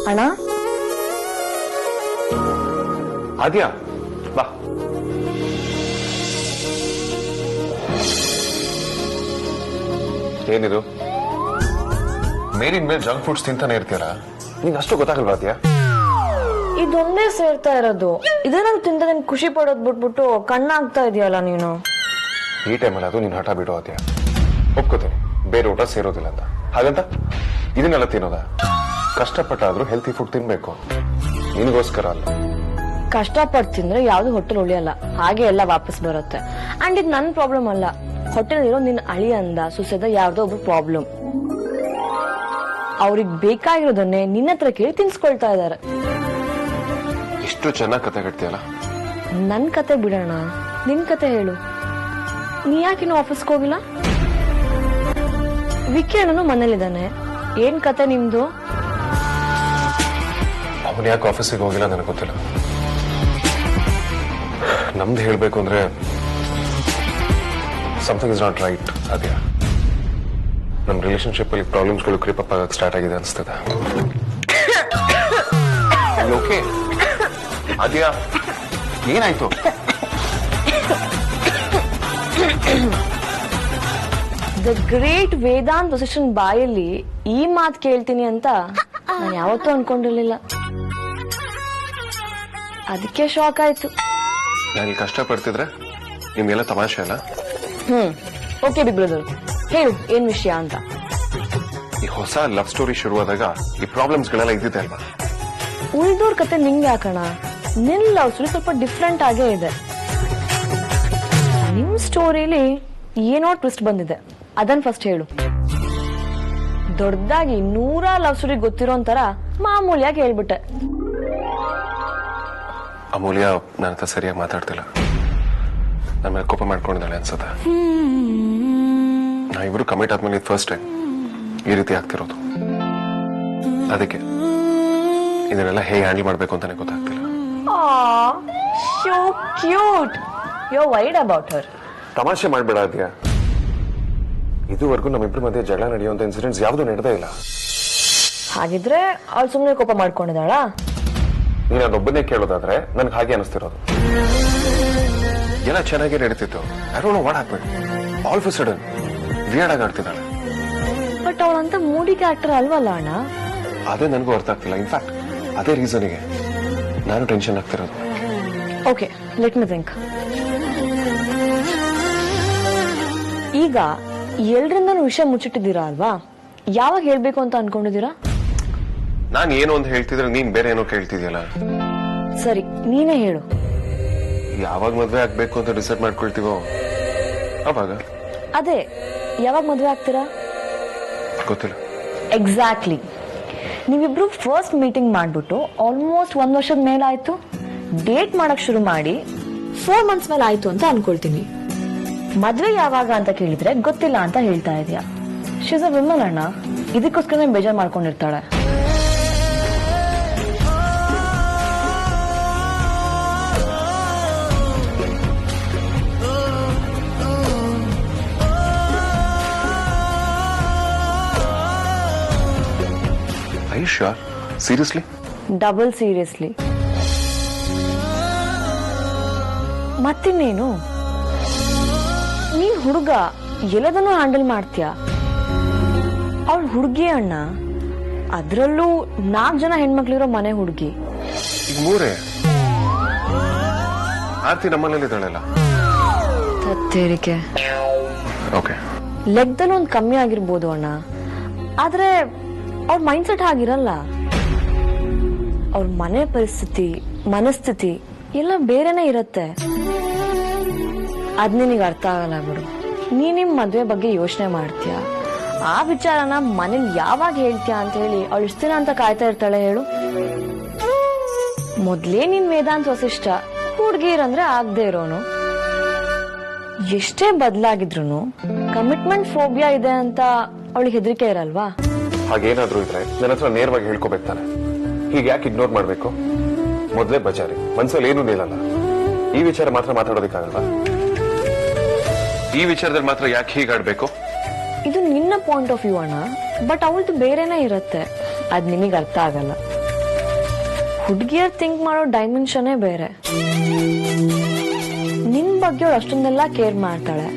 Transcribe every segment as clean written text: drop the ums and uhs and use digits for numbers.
ಅಣ್ಣ ಆದ್ಯಾ ಬಾ. ಏನಿದು ಮೇರಿನ ಮೇಲೆ ಜಂಕ್ ಫುಡ್ಸ್ ತಿಂತಾನೆ ಇರ್ತೀರಾ? ನಿಂಗೆ ಅಷ್ಟು ಗೊತ್ತಾಗಲ್ವಾ ಆದ್ಯಾ? ಇದೊಂದೇ ಸೇರ್ತಾ ಇರೋದು. ಇದನ್ನ ತಿಂದ ಖುಷಿ ಪಡೋದ್ ಬಿಟ್ಬಿಟ್ಟು ಕಣ್ಣಾಗ್ತಾ ಇದೆಯಲ್ಲ ನೀನು. ಈ ಟೈಮಲ್ಲಿ ಅದು ನೀನ್ ಹಠ ಬಿಡೋ ಆದ್ಯಾ. ಒಪ್ಕೋತೀನಿ ಬೇರೆ ಊಟ ಸೇರೋದಿಲ್ಲ ಅಂತ. ಹಾಗಂತ ಇದನ್ನೆಲ್ಲ ತಿನ್ನೋದ? ಕಷ್ಟಪಟ್ಟಾದ್ರೂ ಹೆಲ್ತಿ ಫುಡ್ ತಿನ್ಬೇಕು, ನಿನಗೋಸ್ಕರ ಅಲ್ಲ. ಕಷ್ಟಪಟ್ಟು ತಿಂದ್ರೆ ಯಾವ್ದು ಹೋಟೆಲ್ ಉಳಿಯಲ್ಲ, ಹಾಗೆ ಎಲ್ಲ ವಾಪಸ್ ಬರುತ್ತೆ. ಅಂಡ್ ಇದು ನನ್ ಪ್ರಾಬ್ಲಮ್ ಅಲ್ಲ, ಹೋಟೆಲ್ ಇರೋ ನಿನ್ ಅಳಿ ಅಂದ ಸುಸೆದ ಯಾವ್ದೋ ಒಬ್ರು ಪ್ರಾಬ್ಲಮ್. ಅವ್ರಿಗೆ ಬೇಕಾಗಿರೋದನ್ನೇ ನಿನ್ನ ಹತ್ರ ಕೇಳಿ ತಿನ್ಸ್ಕೊಳ್ತಾ ಇದಾರೆ. ಇಷ್ಟು ಚೆನ್ನಾಗಿ ಕತೆ ಕಟ್ತೀಯಲ್ಲ. ನನ್ ಕತೆ ಬಿಡೋಣ, ನಿನ್ ಕತೆ ಹೇಳು. ನೀ ಯಾಕಿನ್ನು ಆಫೀಸ್ಗೆ ಹೋಗಿಲ್ಲ? ವಿಕಿರಣನು ಮನೇಲಿದ್ದಾನೆ. ಏನ್ ಕತೆ ನಿಮ್ದು? ಅವನು ಯಾಕೆ ಆಫೀಸಿಗೆ ಹೋಗಿಲ್ಲ ನನಗೆ ಗೊತ್ತಿಲ್ಲ. ನಮ್ದು ಹೇಳ್ಬೇಕು ಅಂದ್ರೆ ಸಮಥಿಂಗ್ ಇಸ್ ನಾಟ್ ರೈಟ್. ಅದ್ಯಾ ನಮ್ಮ ರಿಲೇಶನ್ಶಿಪ್ ಅಲ್ಲಿ ಪ್ರಾಬ್ಲಮ್ಸ್ಗಳು ಕ್ರೀಪ್ ಅಪ್ ಆಗಕ್ಕೆ ಸ್ಟಾರ್ಟ್ ಆಗಿದೆ ಅನಿಸ್ತದೆ. ಓಕೆ ಅದ್ಯಾ ಏನಾಯ್ತು? ದ ಗ್ರೇಟ್ ವೇದಾಂತ್ ವಸಿಷ್ಠನ್ ಬಾಯಲ್ಲಿ ಈ ಮಾತು ಕೇಳ್ತೀನಿ ಅಂತ ನಾನು ಯಾವತ್ತೂ ಅನ್ಕೊಂಡಿರ್ಲಿಲ್ಲ. ಅದಕ್ಕೆ ಶಾಕ್ ಆಯ್ತು. ನಾನು ಕಷ್ಟ ಪಡ್ತಿದ್ರೆ ನಿಮ್ಗೆಲ್ಲ ತಮಾಷೆ ಅಲ್ಲ? ಓಕೆ ಬಿಗ್ ಬ್ರದರ್, ಹೇಳು ಏನ್ ವಿಷಯ ಅಂತ. ಈ ಹೊಸ ಲವ್ ಸ್ಟೋರಿ ಶುರುವಾದಾಗ ಈ ಪ್ರಾಬ್ಲಮ್ಸ್ ಗಳೆಲ್ಲ ಇದ್ದಿದೆ ಅಲ್ವಾ? ಉಳ್ದೋರ್ ಕತೆ ನಿಂಗೆ ಯಾಕಣ? ನಿನ್ ಲವ್ ಸ್ಟೋರಿ ಸ್ವಲ್ಪ ಡಿಫ್ರೆಂಟ್ ಆಗೇ ಇದೆ. ನಿಮ್ ಸ್ಟೋರಿಲಿ ಏನೋ ಟ್ವಿಸ್ಟ್ ಬಂದಿದೆ, ಅದನ್ ಫಸ್ಟ್ ಹೇಳು. ದೊಡ್ಡದಾಗಿ 100 ಲವ್ ಸ್ಟೋರಿ ಗೊತ್ತಿರೋ ಒಂಥರ ಮಾಮೂಲಿಯಾಗಿ ಹೇಳ್ಬಿಟ್ಟೆ. ಅಮೂಲ್ಯ ನನ್ನ ಹತ್ರ ಸರಿಯಾಗಿ ಮಾತಾಡ್ತಿಲ್ಲ. ನನ್ನ ಮೇಲೆ ಕೋಪ ಮಾಡ್ಕೊಂಡಿದ್ದಾಳೆ ಅನ್ಸತ್ತೆ. ನಾವಿಬ್ರು ಕಮಿಟ್ ಆದ್ಮೇಲೆ ಫಸ್ಟ್ ಟೈಮ್ ಈ ರೀತಿ ಆಗ್ತಿರೋದು. ಅದಕ್ಕೆ ಇದನ್ನೆಲ್ಲ ಹೇಗೆ ಹ್ಯಾಂಡಲ್ ಮಾಡ್ಬೇಕು ಅಂತಾನೆ ಗೊತ್ತಾಗ್ತಿಲ್ಲ. So cute. You're worried about her. ತಮಾಷೆ ಮಾಡ್ಬೇಡ ಅದ್ಯಾ. ಇದುವರೆಗೂ ನಮ್ಮಿಬ್ರ ಮಧ್ಯೆ ಜಗಳ ನಡೆಯುವಂತ ಇನ್ಸಿಡೆಂಟ್ಸ್ ಯಾವ್ದು ನಡೆದೇ ಇಲ್ಲ. ಹಾಗಿದ್ರೆ ಅವಳು ಸುಮ್ಮನೆ ಕೋಪ ಮಾಡ್ಕೊಂಡಿದ್ದಾಳ? ನೀನು ಅದೊಬ್ಬನೇ ಕೇಳೋದಾದ್ರೆ ನನ್ಗೆ ಹಾಗೆ ಅನಿಸ್ತಿರೋದು. ಎಲ್ಲ ಚೆನ್ನಾಗೇ ನಡೀತಿತ್ತು. I don't know what happen. All of a sudden weird ಆಗಿ ಆಡ್ತಿದ್ದಾಳೆ. ಬಟ್ ಅವಳಂತ ಮೂಡಿ ಕ್ಯಾರೆಕ್ಟರ್ ಅಲ್ವಲ್ಲ ಅಣ್ಣ? ಅದೇ ನನಗೂ ಅರ್ಥ ಆಗ್ತಿಲ್ಲ. ಇನ್ಫ್ಯಾಕ್ಟ್ ಅದೇ ರೀಸನ್ಗೆ ನಾನು ಟೆನ್ಷನ್ ಆಗ್ತಿರೋದು. Okay, let me think. ಈಗ ಎಲ್ರಿಂದ ವಿಷಯ ಮುಚ್ಚಿಟ್ಟಿದ್ದೀರಾ ಅಲ್ವಾ? ಯಾವಾಗ ಹೇಳ್ಬೇಕು ಅಂತ ಅನ್ಕೊಂಡಿದ್ದೀರಾ? ನಾನು ಏನು ಅಂತ ಹೇಳ್ತಿದ್ರೆ ನೀನ್ ಬೇರೆ ಏನೋ ಕೇಳ್ತಿದ್ಯಲ್ಲ. ಸರಿ, ನೀನೇ ಹೇಳು. ಯಾವಾಗ ಮದ್ವೆ ಆಗ್ಬೇಕು ಅಂತ ಡಿಸೈಡ್ ಮಾಡ್ಕೊಳ್ತೀವೋ ಅವಾಗ. ಅದೇ, ಯಾವಾಗ ಮದ್ವೆ ಆಗ್ತೀರಾ? ಗೊತ್ತಿಲ್ಲ. ಎಕ್ಸಾಕ್ಟ್ಲಿ. ನೀವಿಬ್ರು ಫಸ್ಟ್ ಮೀಟಿಂಗ್ ಮಾಡ್ಬಿಟ್ಟು ಆಲ್ಮೋಸ್ಟ್ 1 ವರ್ಷದ ಮೇಲಾಯ್ತು. ಡೇಟ್ ಮಾಡಕ್ ಶುರು ಮಾಡಿ 4 ಮಂತ್ಸ್ ಮೇಲೆ ಆಯ್ತು ಅಂತ ಅನ್ಕೊಳ್ತೀನಿ. ಮದ್ವೆ ಯಾವಾಗ ಅಂತ ಕೇಳಿದ್ರೆ ಗೊತ್ತಿಲ್ಲ ಅಂತ ಹೇಳ್ತಾ ಇದೀಯಾ. ಶೀಸ್ ಅ ವಿಮನ್ ಅಣ್ಣ, ಇದಕ್ಕೋಸ್ಕರ ಬೇಜಾರ್ ಮಾಡ್ಕೊಂಡಿರ್ತಾಳೆ. Are you sure? Seriously? Double seriously. ಮತ್ತಿನ್ನೇನು, ನೀನ್ ಹುಡುಗ ಎಲ್ಲದನ್ನೂ ಹ್ಯಾಂಡಲ್ ಮಾಡ್ತೀಯ. ಅವಳು ಹುಡುಗಿ ಅಣ್ಣ, ಅದ್ರಲ್ಲೂ 4 ಜನ ಹೆಣ್ಮಕ್ಳಿರೋ ಮನೆ ಹುಡುಗಿ. ಈಗ 3 ಆರ್ತಿ ನಮ್ಮನೇಲಿ ಇದ್ದಾಳೆಲ್ಲ. ತತ್ತೇರಿಕೆ. ಓಕೆ, ಲೆಕ್ಕದಲ್ಲೂ ಒಂದು ಕಮ್ಮಿ ಆಗಿರ್ಬೋದು ಅಣ್ಣ, ಆದ್ರೆ ಅವ್ರ ಮೈಂಡ್ ಸೆಟ್ ಆಗಿರಲ್ಲ. ಅವ್ರ ಮನೆ ಪರಿಸ್ಥಿತಿ, ಮನಸ್ಥಿತಿ ಎಲ್ಲ ಬೇರೆನೆ ಇರತ್ತೆ. ಅದ್ ನಿನಗೆ ಅರ್ಥ ಆಗಲ್ಲ ಬಿಡು. ನಿಮ್ ಮದ್ವೆ ಬಗ್ಗೆ ಯೋಚನೆ ಮಾಡ್ತೀಯ, ಆ ವಿಚಾರನ ಮನೇಲಿ ಯಾವಾಗ ಹೇಳ್ತೀಯ ಅಂತ ಹೇಳಿ ಅವಳು ಇಷ್ಟ ದಿನ ಅಂತ ಕಾಯ್ತಾ ಇರ್ತಾಳೆ ಹೇಳು. ಮೊದ್ಲೇ ನಿನ್ ವೇದಾಂತ್ ವಸಿಷ್ಠ ಹುಡ್ಗೀರಂದ್ರೆ ಆಗದೆ ಇರೋನು. ಎಷ್ಟೇ ಬದಲಾಗಿದ್ರು ಕಮಿಟ್ಮೆಂಟ್ ಫೋಬಿಯಾ ಇದೆ ಅಂತ ಅವಳಿಗೆ ಹೆದರಿಕೆ ಇರಲ್ವಾ? ಹಾಗೇನಾದ್ರೂ ಇದ್ರೆ ನನ್ನ ಹತ್ರ ನೇರವಾಗಿ ಹೇಳ್ಕೋಬೇಕು ತಾನೆ. ಹೀಗೆ ಯಾಕೆ ಇಗ್ನೋರ್ ಮಾಡ್ಬೇಕು? ಮೊದ್ಲೇ ಬಜಾರಿ, ಮನ್ಸಲ್ಲಿ ಏನೂ ನಿಲ್ಲಲ್ಲ. ಈ ವಿಚಾರ ಮಾತ್ರ ಮಾತಾಡೋದಕ್ಕಾಗಲ್ವಾ? ಈ ವಿಚಾರದಲ್ಲಿ ಮಾತ್ರ ಯಾಕೆ ಹೀಗಾಡ್ಬೇಕು? ಇದು ನಿನ್ನ ಪಾಯಿಂಟ್ ಆಫ್ ವ್ಯೂ ಅಣ್ಣ, ಬಟ್ ಅವಳದು ಬೇರೆನೇ ಇರತ್ತೆ. ಅದ್ ನಿನಗೆ ಅರ್ಥ ಆಗಲ್ಲ. ಹುಡುಗಿಯರ್ ಥಿಂಕ್ ಮಾಡೋ ಡೈಮೆನ್ಷನ್ನೇ ಬೇರೆ. ನಿನ್ ಬಗ್ಗೆ ಅವಳು ಅಷ್ಟೊಂದೆಲ್ಲ ಕೇರ್ ಮಾಡ್ತಾಳೆ,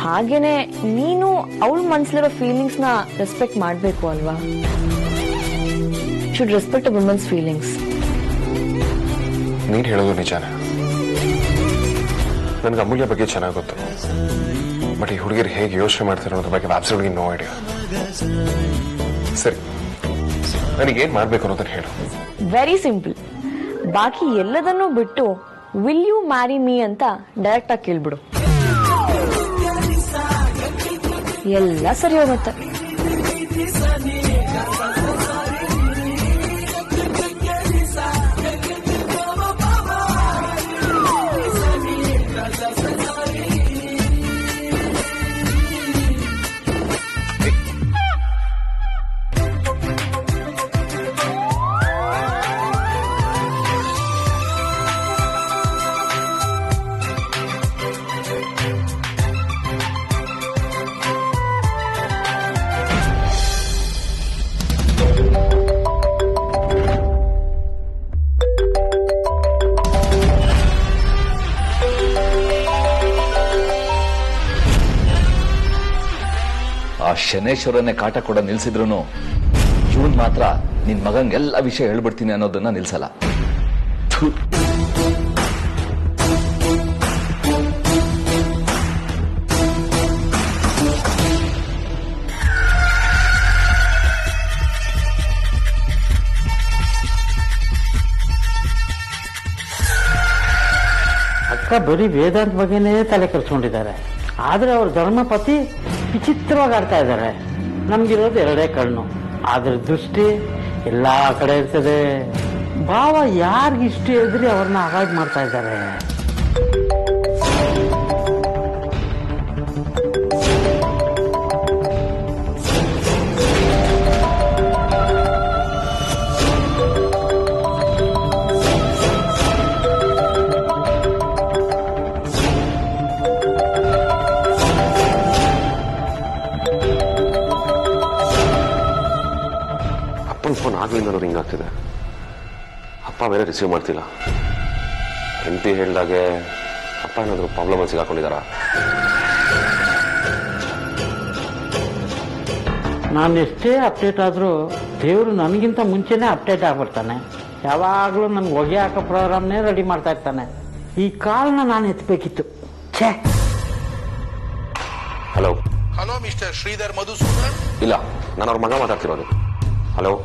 ಹಾಗೇನೆ ನೀನು ಅವಳ ಮನ್ಸಲ್ಲಿರೋ ಫೀಲಿಂಗ್ಸ್ ನ ರೆಸ್ಪೆಕ್ಟ್ ಮಾಡ್ಬೇಕು ಅಲ್ವಾ? Should respect a women's feelings. ನೀನ್ ಹೇಳೋದು ನಿಜಾನೇ. ನನ್ಗೆ ಅಮೂಲ್ಯ ಬಗ್ಗೆ ಚೆನ್ನಾಗಿ ಗೊತ್ತು, ಬಟ್ ಈ ಹುಡುಗಿರು ಹೇಗೆ ಯೋಚನೆ ಮಾಡ್ತಾರೆ ಅನ್ನೋದ್ರ ಬಗ್ಗೆ ಅಬ್ಸಲ್ಯೂಟ್ಲಿ ನೋ ಐಡಿಯಾ. ಸರಿ, ನನಗೇನ್ ಮಾಡ್ಬೇಕು ಅನ್ನೋದನ್ನ ಹೇಳು. Very simple. ಬಾಕಿ ಎಲ್ಲದನ್ನೂ ಬಿಟ್ಟು ವಿಲ್ ಯು ಮ್ಯಾರಿ ಮೀ ಅಂತ ಡೈರೆಕ್ಟ್ ಆಗಿ ಕೇಳ್ಬಿಡು, ಎಲ್ಲ ಸರಿ ಹೋಗುತ್ತೆ. ಆ ಶನೇಶ್ವರನೇ ಕಾಟ ಕೊಡ ನಿಲ್ಸಿದ್ರು ಇವನ್ ಮಾತ್ರ ನಿನ್ ಮಗಂಗೆಲ್ಲ ವಿಷಯ ಹೇಳ್ಬಿಡ್ತೀನಿ ಅನ್ನೋದನ್ನ ನಿಲ್ಸಲ್ಲ. ಥು. ಅಕ್ಕ ಬರೀ ವೇದಾಂತ ಬಗ್ಗೆನೇ ತಲೆ ಕೆಡಿಸ್ಕೊಂಡಿದ್ದಾರೆ, ಆದ್ರೆ ಅವ್ರ ಧರ್ಮಪತಿ ವಿಚಿತ್ರವಾಗಿ ಆಡ್ತಾ ಇದ್ದಾರೆ. ನಮ್ಗಿರೋದು ಎರಡೇ ಕಣ್ಣು, ಆದ್ರ ದೃಷ್ಟಿ ಎಲ್ಲಾ ಕಡೆ ಇರ್ತದೆ. ಭಾವ ಯಾರಿಗಿಷ್ಟ ಇದ್ರಿ ಅವ್ರನ್ನ ಅವಾಯ್ಡ್ ಮಾಡ್ತಾ ಇದ್ದಾರೆ. ಫೋನ್ ಆಗ್ಲಿಂದಲೂ ರಿಂಗ್ ಆಗ್ತಿದೆ. ಅಪ್ಪ ಬೇರೆ ರಿಸೀವ್ ಮಾಡ್ತಿಲ್ಲ. ಹೆಂಡತಿ ಹೇಳ್ದಾಗೆ ಅಪ್ಪ ಏನಾದ್ರು ಪ್ರಾಬ್ಲಮ್ ಅಲ್ಲಿ ಸಿಗಾಕೊಂಡಿದಾರ? ನಾನು ಎಷ್ಟೇ ಅಪ್ಡೇಟ್ ಆದ್ರೂ ದೇವರು ನನಗಿಂತ ಮುಂಚೆನೆ ಅಪ್ಡೇಟ್ ಆಗ್ಬಿಡ್ತಾನೆ. ಯಾವಾಗ್ಲೂ ನನ್ಗೆ ಹೊಗೆ ಹಾಕೋ ಪ್ರೋಗ್ರಾಮ್ನೇ ರೆಡಿ ಮಾಡ್ತಾ ಇರ್ತಾನೆ. ಈ ಕಾಲ್ನ ನಾನು ಎತ್ತಬೇಕಿತ್ತು. ಛೇ. Hello hello mister Shridhar Madhusudan. ಇಲ್ಲ, ನಾನು ಅವ್ರ ಮಗ ಮಾತಾಡ್ತಿರೋದು. Hello.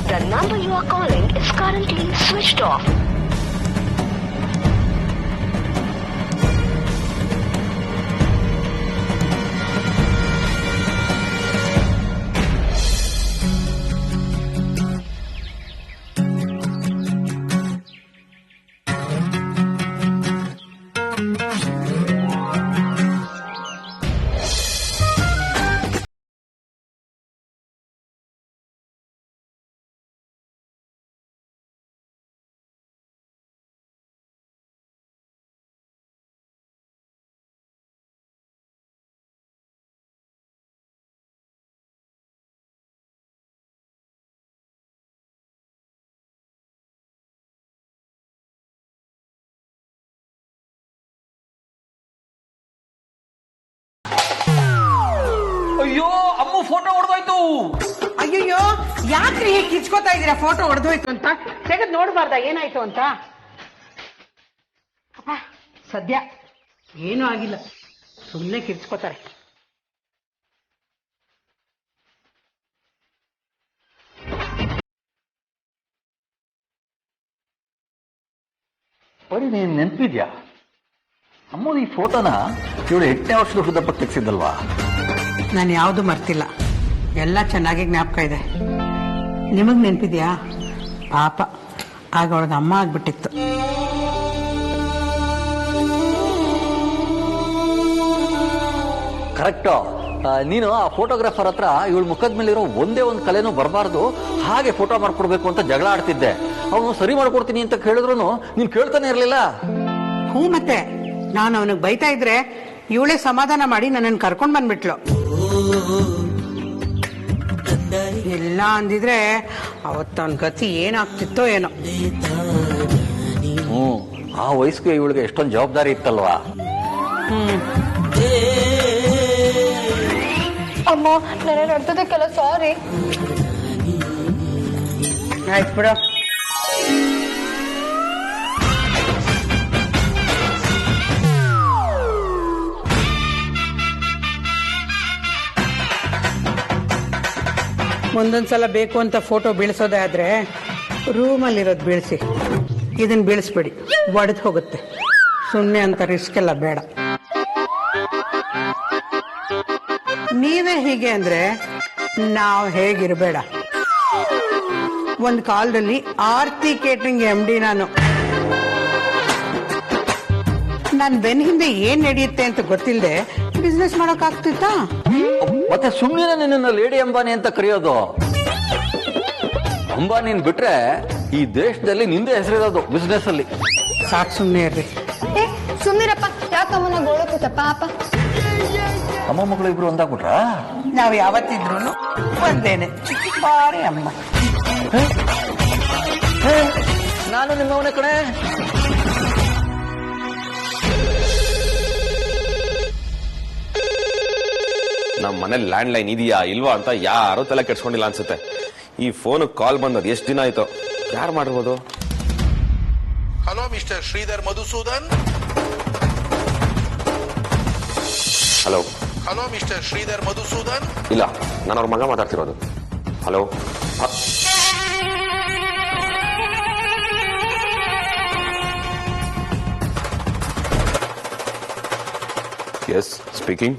The number you are calling is currently switched off. ಅಯ್ಯೋ ಅಮ್ಮ ಫೋಟೋ ಹೊಡೆದೋಯ್ತು. ಅಯ್ಯಯ್ಯೋ, ಯಾಕ್ರಿ ಹೀಗೆ ಕಿಚ್ಕೋತಾ ಇದೀರಾ? ಫೋಟೋ ಹೊಡೆದೋಯ್ತು ಅಂತ ತೆಗೆದು ನೋಡ್ಬಾರ್ದ ಏನಾಯ್ತು ಅಂತ? ಅಪ್ಪ, ಸದ್ಯ ಏನೂ ಆಗಿಲ್ಲ, ಸುಮ್ಮನೆ ಕಿರ್ಚ್ಕೋತಾರೆ. ಬರೀ ನೀನ್ ನೆನ್ಪಿದ್ಯಾ? ಅಮ್ಮದು ಈ ಫೋಟೋನ ಇವಳು 8ನೇ ವರ್ಷದ ಹುಡುಗಪ್ಪ ತೆಗ್ಸಿದ್ದಲ್ವಾ? ನಾನು ಯಾವುದು ಮರ್ತಿಲ್ಲ, ಎಲ್ಲ ಚೆನ್ನಾಗಿ ಜ್ಞಾಪಕ ಇದೆ. ನಿಮಗ್ ನೆನ್ಪಿದ್ಯಾ? ಪಾಪ ಆಗ ಅವಳಿಗೆ ಅಮ್ಮ ಆಗ್ಬಿಟ್ಟಿತ್ತು. ಕರೆಕ್ಟು. ನೀನು ಆ ಫೋಟೋಗ್ರಾಫರ್ ಹತ್ರ ಇವಳು ಮುಖದ ಮೇಲೆ ಇರೋ ಒಂದೇ ಒಂದು ಕಲೆನೂ ಬರಬಾರ್ದು, ಹಾಗೆ ಫೋಟೋ ಮಾಡ್ಕೊಡ್ಬೇಕು ಅಂತ ಜಗಳ ಆಡ್ತಿದ್ದೆ. ಅವನು ಸರಿ ಮಾಡ್ಕೊಡ್ತೀನಿ ಅಂತ ಕೇಳಿದ್ರು ನೀನ್ ಕೇಳ್ತಾನೆ ಇರ್ಲಿಲ್ಲ. ಹ್ಞೂ, ಮತ್ತೆ ನಾನು ಅವನಿಗೆ ಬೈತಾ ಇದ್ರೆ ಇವಳೇ ಸಮಾಧಾನ ಮಾಡಿ ನನ್ನನ್ನು ಕರ್ಕೊಂಡ್ ಬಂದ್ಬಿಟ್ಲು. ಇಲ್ಲ ಅಂದಿದ್ರೆ ಅವತ್ತವನ್ ಗತಿ ಏನಾಗ್ತಿತ್ತೋ ಏನೋ. ಆ ವಯಸ್ಸಿಗೆ ಇವಳಿಗೆ ಎಷ್ಟೊಂದು ಜವಾಬ್ದಾರಿ ಇತ್ತಲ್ವಾ. ಅಮ್ಮ ನನಗೆ ನಡ್ತದಕ್ಕೆಲ್ಲ ಸಾರಿ. ಆಯ್ತು ಬಿಡು. ಒಂದೊಂದ್ಸಲ ಬೇಕು ಅಂತ ಫೋಟೋ ಬೀಳ್ಸೋದೇ ಆದ್ರೆ ರೂಮಲ್ಲಿರೋದು ಬೀಳಿಸಿ, ಇದನ್ನ ಬೀಳಿಸ್ಬೇಡಿ, ಒಡೆದು ಹೋಗುತ್ತೆ. ಸುಮ್ಮನೆ ಅಂತ ರಿಸ್ಕ್ ಎಲ್ಲ ಬೇಡ. ನೀವೇ ಹೀಗೆ ಅಂದ್ರೆ ನಾವು ಹೇಗಿರಬೇಡ. ಒಂದು ಕಾಲದಲ್ಲಿ ಆರ್ತಿ ಕೇಟರಿಂಗ್ MD ನಾನು. ಬೆನ್ ಹಿಂದೆ ಏನ್ ನಡೆಯುತ್ತೆ ಅಂತ ಗೊತ್ತಿಲ್ಲದೆ ಬಿಸ್ನೆಸ್ ಮಾಡಕ್ ಆಗ್ತಿತ್ತಾ? ಮತ್ತೆ ಸುಮ್ಮನೆ ನಿನ್ನ ಲೇಡಿ ಅಂಬಾನಿ ಅಂತ ಕರೆಯೋದು. ಅಂಬಾನಿನ್ ಬಿಟ್ರೆ ಈ ದೇಶದಲ್ಲಿ ನಿಂದೆ ಹೆಸರಿರೋದು ಬಿಸ್ನೆಸ್ ಅಲ್ಲಿ. ಸಾಕು, ಸುಮ್ಮನೆ ಇರ್ರಿ. ಸುಮ್ನಿರಪ್ಪ, ಯಾಕಮ್ಮನ ಗೋಳಕುತ್ತಪ್ಪ ಅಪ್ಪ. ಅಮ್ಮ ಮಗಳು ಇಬ್ರು ಒಂದಾಗ್ಬಿಟ್ರ? ನಾವು ಯಾವತ್ತಿದ್ರು ಒಂದೇನೆ, ಬಾರಿ ಅಮ್ಮ. ನಾನು ನಿಮ್ಮವನೇ ಕಣೆ. ನಮ್ಮ ಮನೇಲಿ ಲ್ಯಾಂಡ್ ಲೈನ್ ಇದೆಯಾ ಇಲ್ವಾ ಅಂತ ಯಾರು ತಲೆ ಕೆಡ್ಸ್ಕೊಂಡಿಲ್ಲ ಅನ್ಸುತ್ತೆ. ಈ ಫೋನ್ ಕಾಲ್ ಬಂದದ್ದು ಎಷ್ಟು ದಿನ ಆಯ್ತು? ಯಾರು ಮಾಡಿರ್ಬೋದು? Hello mister Shridhar Madhusudan. Hello. Hello mister Shridhar Madhusudan. ಇಲ್ಲ, ನಾನು ಅವ್ರ ಮಗ ಮಾತಾಡ್ತಿರೋದು. ಹಲೋ. Yes speaking.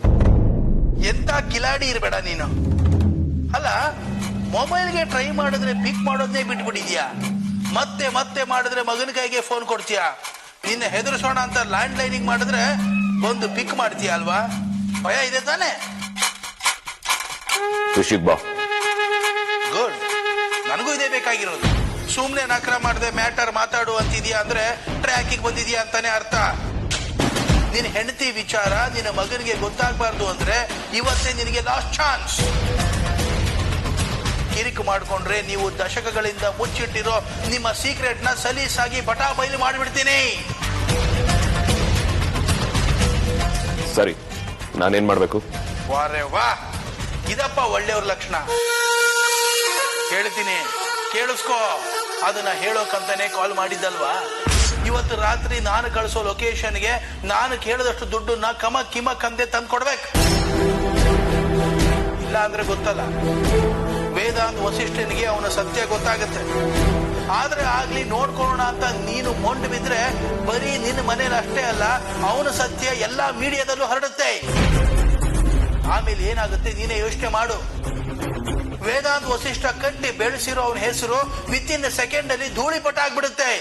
ಎಂತ ಕಿಲಾಡಿ ಇರಬೇಡ ನೀನು. ಅಲ್ಲ, ಮೊಬೈಲ್ಗೆ ಟ್ರೈ ಮಾಡಿದ್ರೆ ಪಿಕ್ ಮಾಡೋದನ್ನೇ ಬಿಟ್ಬಿಟ್ಟಿದ್ಯಾ. ಮತ್ತೆ ಮತ್ತೆ ಮಾಡಿದ್ರೆ ಮಗನ ಕೈಗೆ ಫೋನ್ ಕೊಡ್ತೀಯಾ. ನಿನ್ನ ಹೆದರ್ಸೋಣ ಅಂತ ಲ್ಯಾಂಡ್ ಲೈನಿಂಗ್ ಮಾಡಿದ್ರೆ ಬಂದು ಪಿಕ್ ಮಾಡ್ತೀಯ ಅಲ್ವಾ? ಭಯ ಇದೆ ತಾನೆ? ಬಾ. ಗುಡ್, ನನಗೂ ಇದೇ ಬೇಕಾಗಿರೋದು. ಸುಮ್ನೆ ನಕ್ರ ಮಾಡದೆ ಮ್ಯಾಟರ್ ಮಾತಾಡು ಅಂತಿದ್ಯಾ ಅಂದ್ರೆ ಟ್ರ್ಯಾಕಿಗೆ ಬಂದಿದ್ಯಾ ಅಂತಾನೆ ಅರ್ಥ. ನಿನ್ನ ಹೆಂಡತಿ ವಿಚಾರ ನಿನ್ನ ಮಗನಿಗೆ ಗೊತ್ತಾಗಬಾರ್ದು ಅಂದ್ರೆ ಇವತ್ತೇ ನಿನಗೆ ಲಾಸ್ಟ್ ಚಾನ್ಸ್. ಕಿರಿಕು ಮಾಡ್ಕೊಂಡ್ರೆ ನೀವು ದಶಕಗಳಿಂದ ಮುಚ್ಚಿಟ್ಟಿರೋ ನಿಮ್ಮ ಸೀಕ್ರೆಟ್ ನ ಸಲೀಸಾಗಿ ಬಟಾ ಬಯಲು ಮಾಡಿಬಿಡ್ತೀನಿ. ಸರಿ, ನಾನೇನ್ ಮಾಡ್ಬೇಕು? ವಾರೆ ವಾ, ಇದಪ್ಪ ಒಳ್ಳೆಯವ್ರ ಲಕ್ಷಣ. ಹೇಳ್ತೀನಿ, ಕೇಳಿಸ್ಕೋ. ಅದನ್ನ ಹೇಳೋಕಂತಾನೆ ಕಾಲ್ ಮಾಡಿದ್ದಲ್ವಾ. ಇವತ್ತು ರಾತ್ರಿ ನಾನು ಕಳಿಸೋ ಲೊಕೇಶನ್ಗೆ ನಾನು ಕೇಳಿದಷ್ಟು ದುಡ್ಡನ್ನ ಕಮಕ್ ಕಿಮಕ್ ಅಂದೆ ತಂದು ಕೊಡ್ಬೇಕು. ಇಲ್ಲ ಅಂದ್ರೆ ಗೊತ್ತಲ್ಲ, ವೇದಾಂತ್ ವಸಿಷ್ಠನಿಗೆ ಅವನ ಸತ್ಯ ಗೊತ್ತಾಗುತ್ತೆ. ಆದ್ರೆ ಆಗ್ಲಿ ನೋಡ್ಕೊಳ್ಳೋಣ ಅಂತ ನೀನು ಮೊಂಡು ಬಿದ್ರೆ ಬರೀ ನಿನ್ನ ಮನೇಲಿ ಅಷ್ಟೇ ಅಲ್ಲ, ಅವನ ಸತ್ಯ ಎಲ್ಲಾ ಮೀಡಿಯಾದಲ್ಲೂ ಹರಡುತ್ತೆ. ಆಮೇಲೆ ಏನಾಗುತ್ತೆ ನೀನೇ ಯೋಚನೆ ಮಾಡು. ವೇದಾಂತ್ ವಸಿಷ್ಠ ಕಟ್ಟಿ ಬೆಳೆಸಿರೋ ಅವನ ಹೆಸರು ವಿತಿನ್ ಸೆಕೆಂಡ್ ಅಲ್ಲಿ ಧೂಳಿಪಟ ಆಗ್ಬಿಡುತ್ತೆ.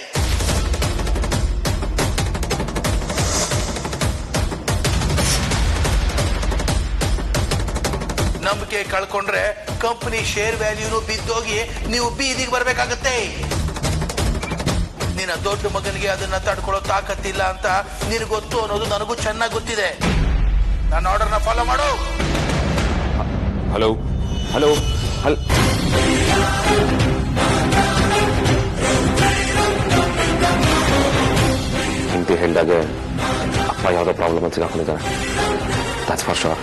ನಂಬಿಕೆ ಕಳ್ಕೊಂಡ್ರೆ ಕಂಪನಿ ಶೇರ್ ವ್ಯಾಲ್ಯೂನು ಬಿದ್ದೋಗಿ ನೀವು ಬೀದಿಗೆ ಬರ್ಬೇಕಾಗತ್ತೆ. ನಿನ್ನ ದೊಡ್ಡ ಮಗನಿಗೆ ಅದನ್ನ ತಡ್ಕೊಳ್ಳೋ ತಾಕತ್ತಿಲ್ಲ ಅಂತ ನಿನಗೆ ಗೊತ್ತು ಅನ್ನೋದು ನನಗೂ ಚೆನ್ನಾಗಿ ಗೊತ್ತಿದೆ. ನನ್ನ ಆರ್ಡರ್ನ ಫಾಲೋ ಮಾಡು. ಹಲೋ ಹಲೋ ಹಲ್ ಹಿಂದೆ ಹೇಳಿದಾಗೆ ಅಪ್ಪ ಯಾವುದೋ ಪ್ರಾಬ್ಲಮ್ ಅಂತ ಸಿಗಾಕೊಂಡಿದ್ದಾರೆ. That's for sure.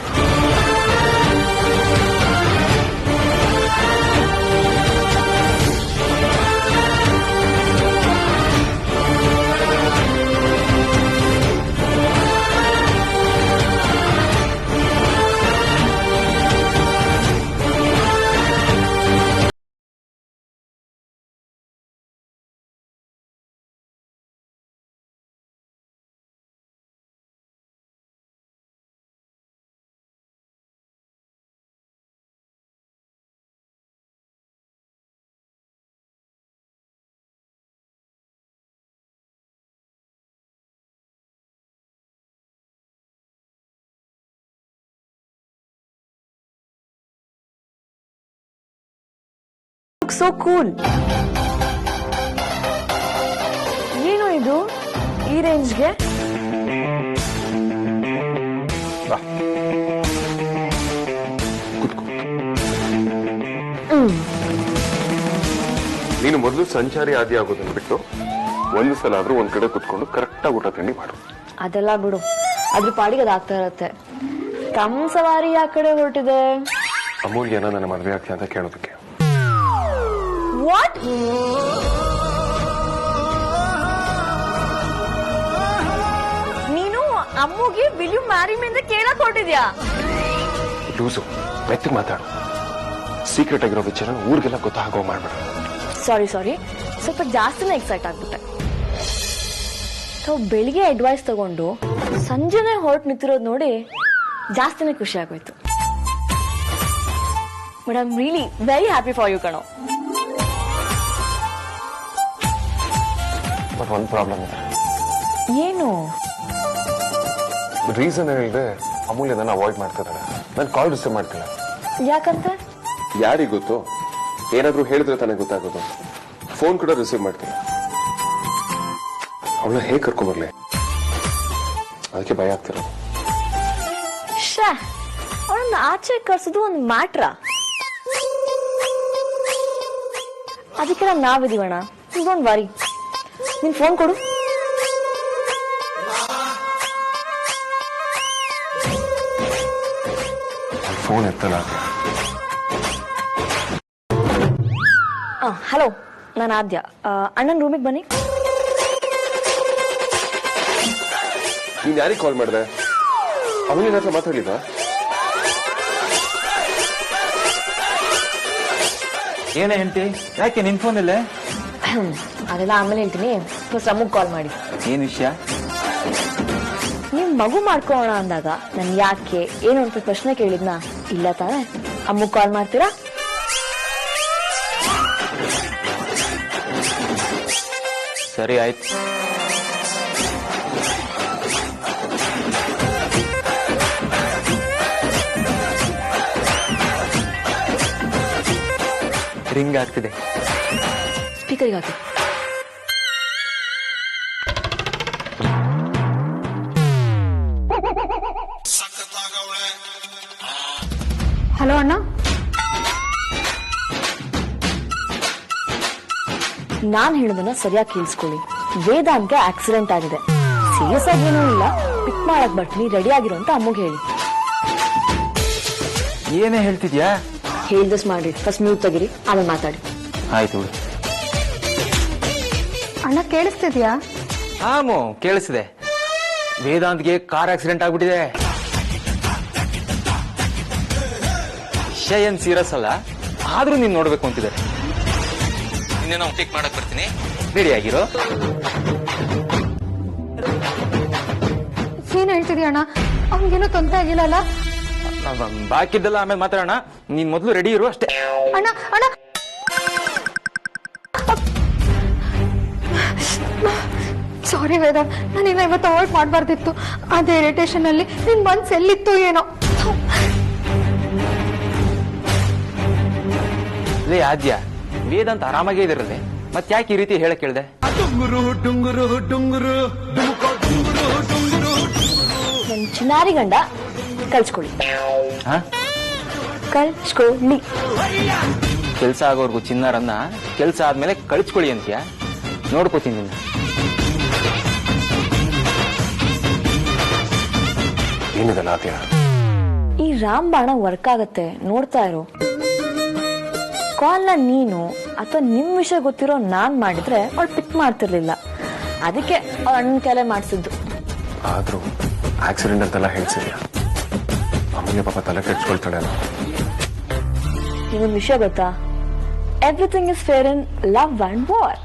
So cool. ಏನು ಇದು ಈ ರೇಂಜ್ಗೆ? ಬಾ ಕೂತ್ಕೋ. ನೀನು ಮೊದಲು ಸಂಚಾರಿ ಆದಿ ಆಗೋದನ್ನು ಬಿಟ್ಟು ಒಂದು ಸಲ ಆದ್ರೂ ಒಂದ್ ಕಡೆ ಕುತ್ಕೊಂಡು ಕರೆಕ್ಟಾಗಿ ಊಟ ತಿಂಡಿ ಮಾಡು. ಅದೆಲ್ಲ ಬಿಡು, ಅದ್ರ ಪಾಡಿಗೆ ಅದಾಗ್ತಾ ಇರತ್ತೆ. ತಮ್ಮ ಸವಾರಿ ಆ ಕಡೆ ಹೊರಟಿದೆ. ಅಮೂಲ್ಯನ ನನ್ನ ಮದುವೆ ಆಗ್ತೀನಿ ಅಂತ ಕೇಳೋದಕ್ಕೆ. ವಾಟ್? ನೀನು ಅಮ್ಮುಗೆ ವಿಲ್ ಯು ಮ್ಯಾರಿ ಮೀ ಅಂತ ಕೇಳಕ್ ಹೊರಟಿದ್ಯಾ? ಲೂಸು, ಮೆತ್ತಗೆ ಮಾತಾಡು. ಸೀಕ್ರೆಟ್ ಆಗಿರೋ ವಿಚಾರ ಊರಿಗೆಲ್ಲ ಗೊತ್ತಾಗೋ ಮಾಡ್ಬೇಡ. ಸಾರಿ ಸ್ವಲ್ಪ ಜಾಸ್ತಿನೇ ಎಕ್ಸೈಟ್ ಆಗ್ಬಿಟ್ಟೆ. ಬೆಳಿಗ್ಗೆ ಅಡ್ವೈಸ್ ತಗೊಂಡು ಸಂಜೆನೆ ಹೊರಟು ನಿಂತಿರೋದು ನೋಡಿ ಜಾಸ್ತಿನೇ ಖುಷಿ ಆಗೋಯ್ತು. But I am really very happy for you ಕಣೋ. ಬಟ್ ಒಂದು ಪ್ರಾಬ್ಲಮ್ ಇದೆ. ಏನು? ರೀಸನ್ ಹೇಳಿದ್ರೆ ಅಮೂಲ್ಯ ನನ್ನ ಅವಾಯ್ಡ್ ಮಾಡ್ತಿದ್ದಾಳೆ. ನಾನು ಕಾಲ್ ರಿಸೀವ್ ಮಾಡ್ತಿಲ್ಲ. ಯಾಕಂತ? ಯಾರಿಗ್ ಗೊತ್ತು? ಏನಾದ್ರೂ ಹೇಳಿದ್ರೆ ತಾನೇ ಗೊತ್ತಾಗೋದು. ಫೋನ್ ಕೂಡ ರಿಸೀವ್ ಮಾಡ್ತಿಲ್ಲ. ಅವಳ ಹೇಗೆ ಕರ್ಕೊಂಡ್ಬರ್ಲಿ? ಅದಕ್ಕೆ ಭಯ ಆಗ್ತಿರೋದು. ಅವಳನ್ನ ಆಚೆ ಕರ್ಸೋದು ಒಂದು ಮ್ಯಾಟ್ರ. ಅದಕ್ಕೆಲ್ಲ ನಾವಿದೀವಣ್ಣ. Don't worry. ನಿನ್ ಫೋನ್ ಕೊಡು. ಫೋನ್ ಎತ್ತಲ್ಲ. ಹಲೋ, ನಾನು ಆದ್ಯ. ಅಣ್ಣನ ರೂಮಿಗೆ ಬನ್ನಿ. ನೀನ್ ಯಾರಿಗೆ ಕಾಲ್ ಮಾಡಿದೆ? ಅವನಿನ ಹತ್ರ ಮಾತಾಡ್ಲಿಲ್ಲ? ಏನೇ ಹೆಂಡತಿ, ಯಾಕೆ ನಿನ್ ಫೋನ್ ಇಲ್ಲೇ? ಅದೆಲ್ಲ ಆಮೇಲೆ ಹೇಳ್ತೀನಿ. ಫಸ್ಟ್ ಅಮ್ಮಗ್ ಕಾಲ್ ಮಾಡಿ. ಏನ್ ವಿಷಯ? ನೀವ್ ಮಗು ಮಾಡ್ಕೊಳ್ಳೋಣ ಅಂದಾಗ ನನ್ ಯಾಕೆ ಏನು ಅಂತ ಪ್ರಶ್ನೆ ಕೇಳಿದ್ನಾ? ಇಲ್ಲ ತಾನೆ? ಅಮ್ಮಗ್ ಕಾಲ್ ಮಾಡ್ತೀರಾ? ಸರಿ ಆಯ್ತು. ರಿಂಗ್ ಆಗ್ತಿದೆ. ಸ್ಪೀಕರ್ಗೆ ಹಾಕಿ. ಹಲೋ ಅಣ್ಣ. ನಾನ್ ಹೇಳೋದನ್ನ ಸರಿಯಾಗಿ ಕೇಳಿಸ್ಕೊಳ್ಳಿ. ವೇದಾಂತ್ಗೆ ಆಕ್ಸಿಡೆಂಟ್ ಆಗಿದೆ. ಸೀರಿಯಸ್ ಆಗಿ ಏನೂ ಇಲ್ಲ. ಪಿಕ್ ಮಾಡಕ್ ಬರ್ತೀನಿ, ರೆಡಿ ಆಗಿರೋ ಅಂತ ಅಮ್ಮಗೆ ಹೇಳಿ. ಏನೇ ಹೇಳ್ತಿದ್ಯಾ? ಹೇಳ್ದಸ್ ಮಾಡ್ರಿ. ಫಸ್ಟ್ ಮ್ಯೂಟ್ ತೆಗಿರಿ, ಆಮೇಲೆ ಮಾತಾಡಿ. ಆಯ್ತು. ಅಣ್ಣ ಕೇಳಿಸ್ತಿದ್ಯಾ? ಆಮೋ ಕೇಳಿಸಿದೆ. ವೇದಾಂತ್ಗೆ ಕಾರ್ ಆಕ್ಸಿಡೆಂಟ್ ಆಗ್ಬಿಟ್ಟಿದೆ. ವಿಷಯ ಏನ್ ಸೀರಿಯಸ್ ಅಲ್ಲ, ಆದ್ರೂ ನೀನ್ ನೋಡ್ಬೇಕು ಅಂತಿದ್ದಾರೆ. ಇನ್ನೇನೋ ಪಿಕ್ ಮಾಡಕ್ ಬರ್ತೀನಿ, ರೆಡಿ ಆಗಿರೋ. ಏನ್ ಹೇಳ್ತಿದ್ಯಾ ಅಣ್ಣ? ಅವ್ನಿಗೇನೋ ತೊಂದರೆ ಆಗಿಲ್ಲಲ್ಲ? ಬಾಕಿದ್ದೆಲ್ಲ ಆಮೇಲೆ ಮಾತಾಡೋಣ. ನೀನ್ ಮೊದ್ಲು ರೆಡಿ ಇರು ಅಷ್ಟೇ. ಅಣ್ಣ ಅಣ್ಣ, ಸಾರಿ ವೇದಾಂತ್, ನಾನಿನ್ನ ಇವತ್ತು ಅವಾಯ್ಡ್ ಮಾಡಬಾರ್ದಿತ್ತು. ಅದೇ ಇರಿಟೇಷನ್ ಅಲ್ಲಿ ನಿನ್ ಮನ್ಸು ಎಲ್ಲಿತ್ತು ಏನೋ. ಲೇ ಆದ್ಯ, ವೇದಾಂತ್ ಆರಾಮಾಗೇ ಇದಿರಲಿ, ಮತ್ತೆ ಯಾಕೆ ಈ ರೀತಿ ಹೇಳಕ್ ಹೇಳ್ದೆ? ನನ್ ಚಿನ್ನಾರಿ ಗಂಡ ಕಳ್ಸ್ಕೊಳ್ಳಿ. ಕಳ್ಸ್ಕೊಳ್ಳಿ. ಕೆಲ್ಸ ಆಗೋರ್ಗು ಚಿನ್ನಾರನ್ನ ಕೆಲ್ಸ ಆದ್ಮೇಲೆ ಕಳಿಸ್ಕೊಳ್ಳಿ ಅಂತ್ಯ. ನೋಡ್ಕೋತೀನಿ ನಿನ್ನ. ಏನಿದೆ ನಾದ್ಯ? ಈ ರಾಮಬಾಣ ವರ್ಕ್ ಆಗತ್ತೆ, ನೋಡ್ತಾ ಇರು. ಕಾಲ್ನ ನೀನು ಅಥವಾ ನಿಮ್ ವಿಷಯ ಗೊತ್ತಿರೋ ನಾನ್ ಮಾಡಿದ್ರೆ ಅವಳು ಪಿಕ್ ಮಾಡ್ತಿರ್ಲಿಲ್ಲ. ಅದಕ್ಕೆ ಅವಳ ಅಣ್ಣನ ಕೈಲೇ ಮಾಡಿಸಿದ್ದು. ಆದ್ರೂ ಆಕ್ಸಿಡೆಂಟ್ ಅಂತೆಲ್ಲ ಹೇಳ್ಸಿದ್ಯಾ? ಅಮ್ಮನಿಗೆ ಪಾಪ ತಲೆ ಕೆಡ್ಸ್ಕೊಳ್ತಾಳೆ ಅಲ್ಲ. ನಿಮಗೊಂದು ವಿಷಯ ಗೊತ್ತಾ? Everything is fair in love and war.